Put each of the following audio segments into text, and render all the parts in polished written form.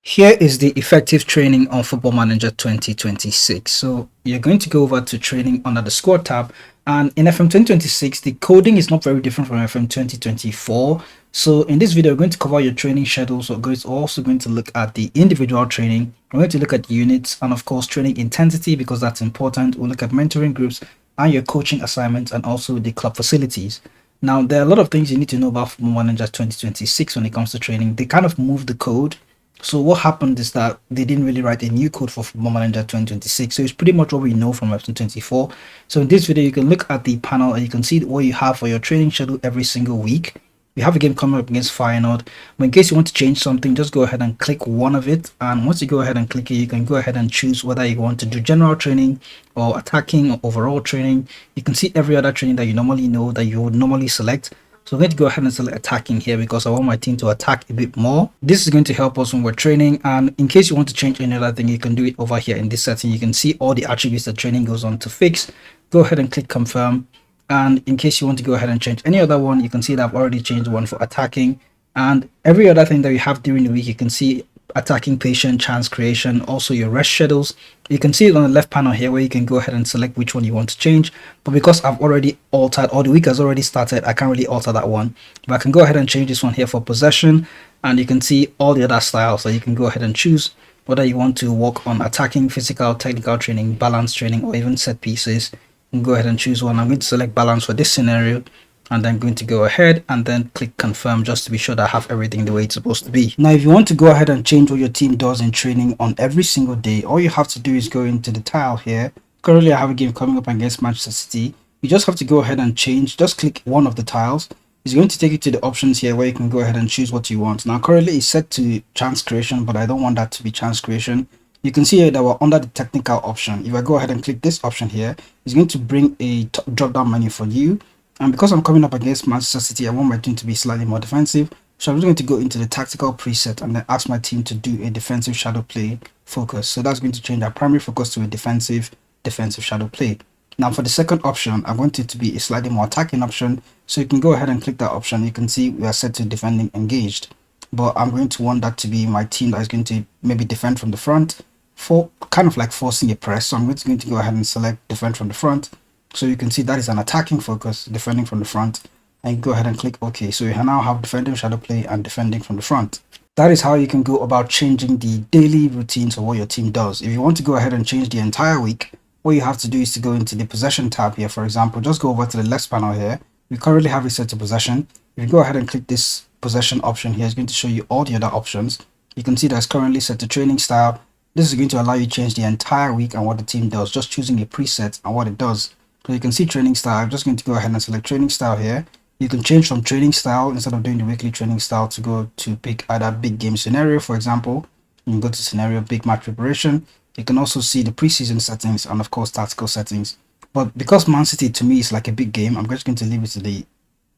Here is the effective training on Football Manager 2026. So you're going to go over to training under the squad tab. And in FM 2026, the coding is not very different from FM 2024. So in this video, we're going to cover your training schedules. We're also going to look at the individual training. We're going to look at units and of course training intensity because that's important. We'll look at mentoring groups and your coaching assignments and also the club facilities. Now, there are a lot of things you need to know about Football Manager 2026 when it comes to training. They kind of moved the code. So what happened is that they didn't really write a new code for Football Manager 2026. So it's pretty much what we know from version 24. So in this video, you can look at the panel and you can see what you have for your training schedule every single week. We have a game coming up against Feyenoord. But in case you want to change something, just go ahead and click one of it. And once you go ahead and click it, you can go ahead and choose whether you want to do general training or attacking or overall training. You can see every other training that you normally know that you would normally select. So I'm going to go ahead and select attacking here because I want my team to attack a bit more. This is going to help us when we're training. And in case you want to change any other thing, you can do it over here in this setting. You can see all the attributes that training goes on to fix. Go ahead and click confirm. And in case you want to go ahead and change any other one, you can see that I've already changed one for attacking. And every other thing that you have during the week, you can see attacking patient, chance creation, also your rest schedules. You can see it on the left panel here where you can go ahead and select which one you want to change. But because I've already altered, or the week has already started, I can't really alter that one. But I can go ahead and change this one here for possession. And you can see all the other styles that you can go ahead and choose whether you want to work on attacking, physical, technical training, balance training, or even set pieces. You can go ahead and choose one. I'm going to select balance for this scenario. And then going to go ahead and then click confirm just to be sure that I have everything the way it's supposed to be. Now, if you want to go ahead and change what your team does in training on every single day, all you have to do is go into the tile here. Currently, I have a game coming up against Manchester City. You just have to go ahead and change. Just click one of the tiles. It's going to take you to the options here where you can go ahead and choose what you want. Now, currently it's set to chance creation, but I don't want that to be chance creation. You can see here that we're under the technical option. If I go ahead and click this option here, it's going to bring a drop down menu for you. And because I'm coming up against Manchester City, I want my team to be slightly more defensive. So I'm just going to go into the tactical preset and then ask my team to do a defensive shadow play focus. So that's going to change our primary focus to a defensive shadow play. Now for the second option, I want it to be a slightly more attacking option. So you can go ahead and click that option. You can see we are set to defending engaged. But I'm going to want that to be my team that is going to maybe defend from the front for kind of like forcing a press. So I'm going to go ahead and select defend from the front. So you can see that is an attacking focus, defending from the front, and go ahead and click OK. So you now have defending shadow play and defending from the front. That is how you can go about changing the daily routines of what your team does. If you want to go ahead and change the entire week, what you have to do is to go into the possession tab here. For example, just go over to the left panel here. We currently have it set to possession. If you go ahead and click this possession option here, it's going to show you all the other options. You can see that's currently set to training style. This is going to allow you to change the entire week and what the team does, just choosing a preset and what it does. So you can see training style. I'm just going to go ahead and select training style here. You can change from training style instead of doing the weekly training style to go to pick either big game scenario, for example. You can go to scenario big match preparation. You can also see the preseason settings and of course tactical settings. But because Man City to me is like a big game, I'm just going to leave it to the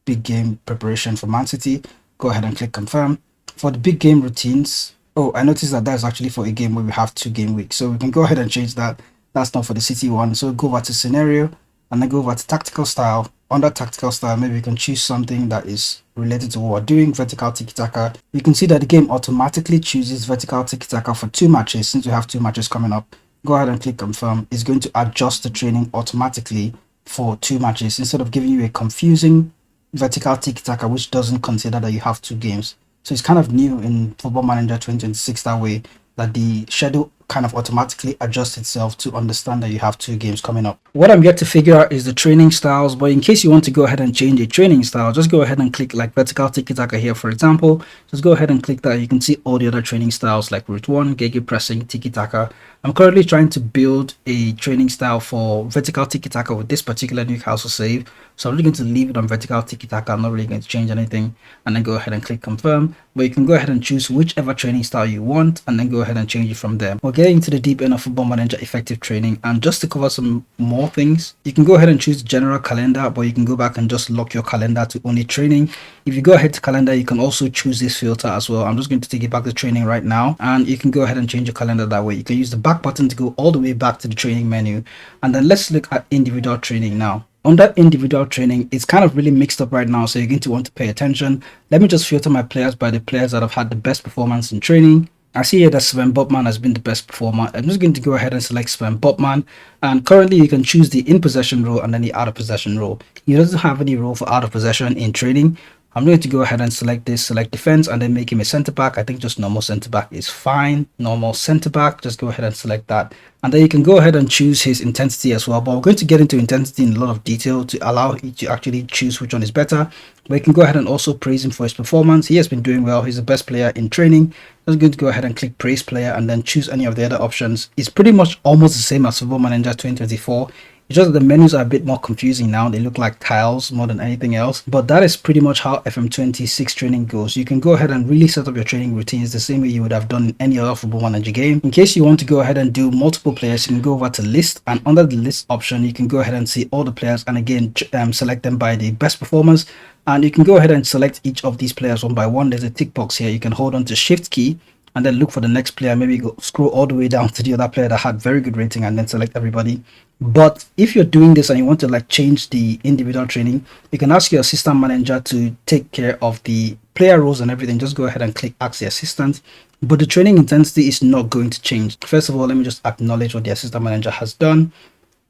big game preparation for Man City. Go ahead and click confirm. For the big game routines, oh, I noticed that that's actually for a game where we have 2 game weeks. So we can go ahead and change that. That's not for the City one. So go over to scenario. And then go over to tactical style. Under tactical style, maybe you can choose something that is related to what we're doing, vertical tiki-taka. You can see that the game automatically chooses vertical tiki-taka for 2 matches. Since we have 2 matches coming up, go ahead and click confirm. It's going to adjust the training automatically for 2 matches instead of giving you a confusing vertical tiki-taka which doesn't consider that you have 2 games. So it's kind of new in Football Manager 2026 that way, that the schedule kind of automatically adjusts itself to understand that you have 2 games coming up. What I'm yet to figure out is the training styles, but in case you want to go ahead and change a training style, just go ahead and click like vertical tiki-taka here, for example. Just go ahead and click that. You can see all the other training styles like route 1, gege pressing, tiki-taka. I'm currently trying to build a training style for vertical tiki-taka with this particular Newcastle save. So I'm just going to leave it on vertical tiki-taka. I'm not really going to change anything, and then go ahead and click confirm. But you can go ahead and choose whichever training style you want and then go ahead and change it from there. We're getting to the deep end of Football Manager effective training, and just to cover some more things, you can go ahead and choose general calendar, but you can go back and just lock your calendar to only training. If you go ahead to calendar, you can also choose this filter as well. I'm just going to take it back to training right now, and you can go ahead and change your calendar that way. You can use the back button to go all the way back to the training menu. And then let's look at individual training now. Under individual training, it's kind of really mixed up right now, so you're going to want to pay attention. Let me just filter my players by the players that have had the best performance in training. I see here that Sven Botman has been the best performer. I'm just going to go ahead and select Sven Botman. And currently you can choose the in possession role and then the out of possession role. He doesn't have any role for out of possession in training. I'm going to go ahead and select this, select defense, and then make him a center back. I think just normal center back is fine. Normal center back, just go ahead and select that. And then you can go ahead and choose his intensity as well. But we're going to get into intensity in a lot of detail to allow you to actually choose which one is better. But you can go ahead and also praise him for his performance. He has been doing well. He's the best player in training. I'm going to go ahead and click praise player and then choose any of the other options. It's pretty much almost the same as Football Manager 2024. It's just that the menus are a bit more confusing now. They look like tiles more than anything else. But that is pretty much how FM26 training goes. You can go ahead and really set up your training routines the same way you would have done in any other Football Manager game. In case you want to go ahead and do multiple players, you can go over to list, and under the list option, you can go ahead and see all the players and again select them by the best performance. And you can go ahead and select each of these players one by one. There's a tick box here. You can hold on to shift key and then look for the next player. Maybe go scroll all the way down to the other player that had very good rating and then select everybody. But if you're doing this and you want to like change the individual training, you can ask your assistant manager to take care of the player roles and everything. Just go ahead and click ask the assistant. But the training intensity is not going to change. First of all, let me just acknowledge what the assistant manager has done.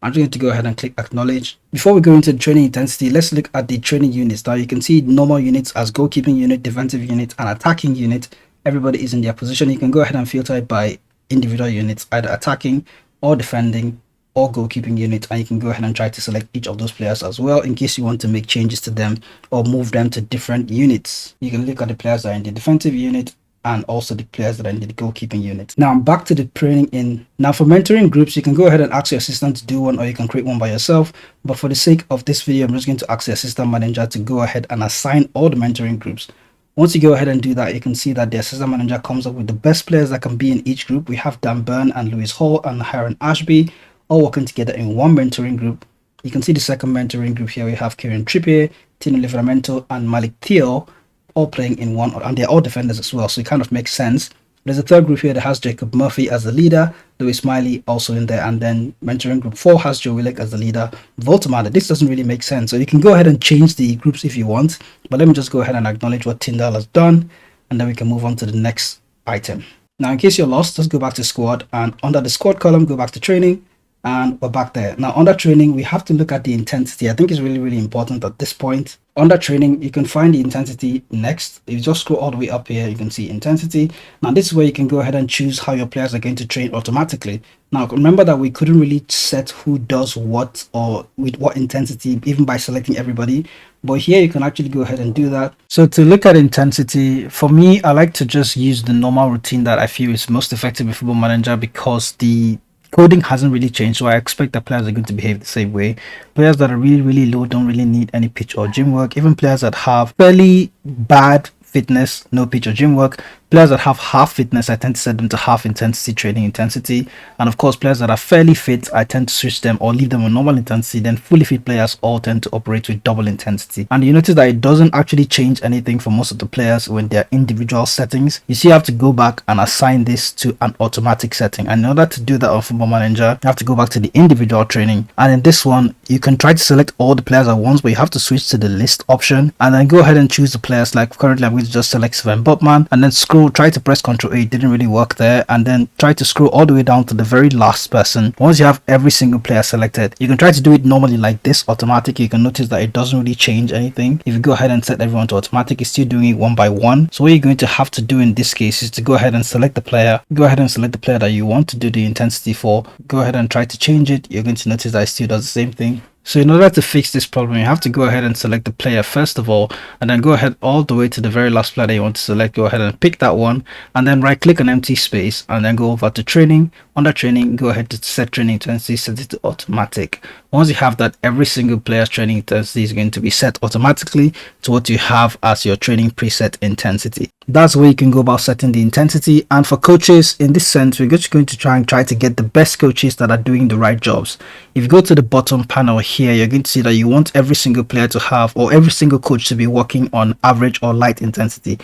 I'm just going to go ahead and click acknowledge. Before we go into the training intensity, let's look at the training units. Now you can see normal units as goalkeeping unit, defensive unit, and attacking unit. Everybody is in their position. You can go ahead and filter it by individual units, either attacking or defending or goalkeeping unit, and you can go ahead and try to select each of those players as well in case you want to make changes to them or move them to different units. You can look at the players that are in the defensive unit and also the players that are in the goalkeeping unit. Now I'm back to the training in. Now for mentoring groups, you can go ahead and ask your assistant to do one, or you can create one by yourself. But for the sake of this video, I'm just going to ask the assistant manager to go ahead and assign all the mentoring groups. Once you go ahead and do that, you can see that the assistant manager comes up with the best players that can be in each group. We have Dan Burn and Lewis Hall and Hiron Ashby all working together in one mentoring group. You can see the second mentoring group here. We have Kieran Trippier, Tino Livramento, and Malik Theo all playing in one, and they're all defenders as well, so it kind of makes sense. There's a third group here that has Jacob Murphy as the leader, Louis Smiley also in there, and then mentoring group 4 has Joe Willock as the leader, Voltamada. This doesn't really make sense, so you can go ahead and change the groups if you want, but let me just go ahead and acknowledge what Tyndall has done, and then we can move on to the next item. Now in case you're lost, let's go back to squad, and under the squad column, go back to training, and we're back there. Now under training, we have to look at the intensity. I think it's really important at this point. Under training, you can find the intensity next. If you just scroll all the way up here, you can see intensity. Now this is where you can go ahead and choose how your players are going to train automatically. Now remember that we couldn't really set who does what or with what intensity even by selecting everybody, but here you can actually go ahead and do that. So to look at intensity, for me, I like to just use the normal routine that I feel is most effective in Football Manager, because the coding hasn't really changed, so I expect that players are going to behave the same way. Players that are really low don't really need any pitch or gym work. Even players that have fairly bad fitness, no pitch or gym work. Players that have half fitness, I tend to set them to half intensity training intensity. And of course, players that are fairly fit, I tend to switch them or leave them on normal intensity. Then fully fit players all tend to operate with double intensity. And you notice that it doesn't actually change anything for most of the players when they're individual settings. You see, you have to go back and assign this to an automatic setting. And in order to do that on Football Manager, you have to go back to the individual training. And in this one, you can try to select all the players at once, but you have to switch to the list option and then go ahead and choose the players. Like currently, I'm going to just select Sven Botman and then try to press Ctrl A. It didn't really work there, and then try to scroll all the way down to the very last person. Once you have every single player selected, you can try to do it normally like this, automatic. You can notice that it doesn't really change anything. If you go ahead and set everyone to automatic, it's still doing it one by one. So what you're going to have to do in this case is to go ahead and select the player. Go ahead and select the player that you want to do the intensity for. Go ahead and try to change it. You're going to notice that it still does the same thing. So in order to fix this problem, you have to go ahead and select the player first of all, and then go ahead all the way to the very last player that you want to select. Go ahead and pick that one, and then right click on empty space, and then go over to training. Under training, go ahead to set training intensity, set it to automatic. Once you have that, every single player's training intensity is going to be set automatically to what you have as your training preset intensity. That's where you can go about setting the intensity. And for coaches, in this sense, we're just going to try to get the best coaches that are doing the right jobs. If you go to the bottom panel here, you're going to see that you want every single player to have, or every single coach to be working on average or light intensity.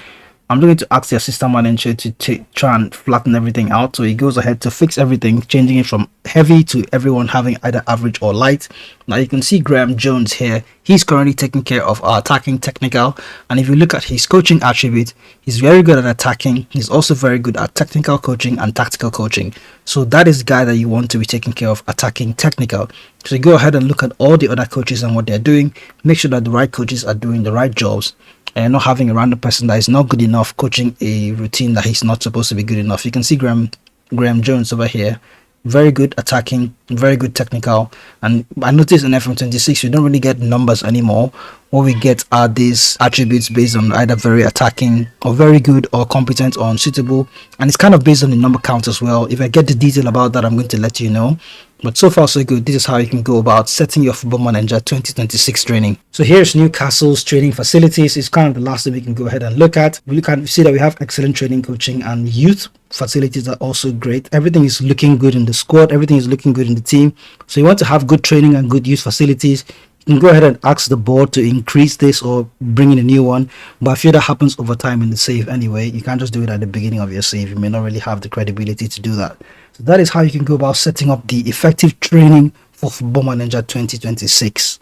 I'm going to ask the assistant manager to try and flatten everything out. So he goes ahead to fix everything, changing it from heavy to everyone having either average or light. Now you can see Graham Jones here. He's currently taking care of our attacking technical. And if you look at his coaching attribute, he's very good at attacking. He's also very good at technical coaching and tactical coaching. So that is the guy that you want to be taking care of, attacking technical. So you go ahead and look at all the other coaches and what they're doing. Make sure that the right coaches are doing the right jobs and not having a random person that is not good enough coaching a routine that he's not supposed to be good enough. You can see Graham Jones over here. Very good attacking, very good technical. And I noticed in FM26 we don't really get numbers anymore. What we get are these attributes based on either very attacking or very good or competent or unsuitable, and it's kind of based on the number count as well. If I get the detail about that, I'm going to let you know. But so far so good. This is how you can go about setting your Football Manager 2026 training. So here's Newcastle's training facilities. It's kind of the last thing we can go ahead and look at. We can see that we have excellent training, coaching, and youth facilities are also great. Everything is looking good in the squad. Everything is looking good in the team. So you want to have good training and good youth facilities. You can go ahead and ask the board to increase this or bring in a new one, but I feel that happens over time in the save anyway. You can't just do it at the beginning of your save. You may not really have the credibility to do that. So that is how you can go about setting up the effective training for Football Manager 2026.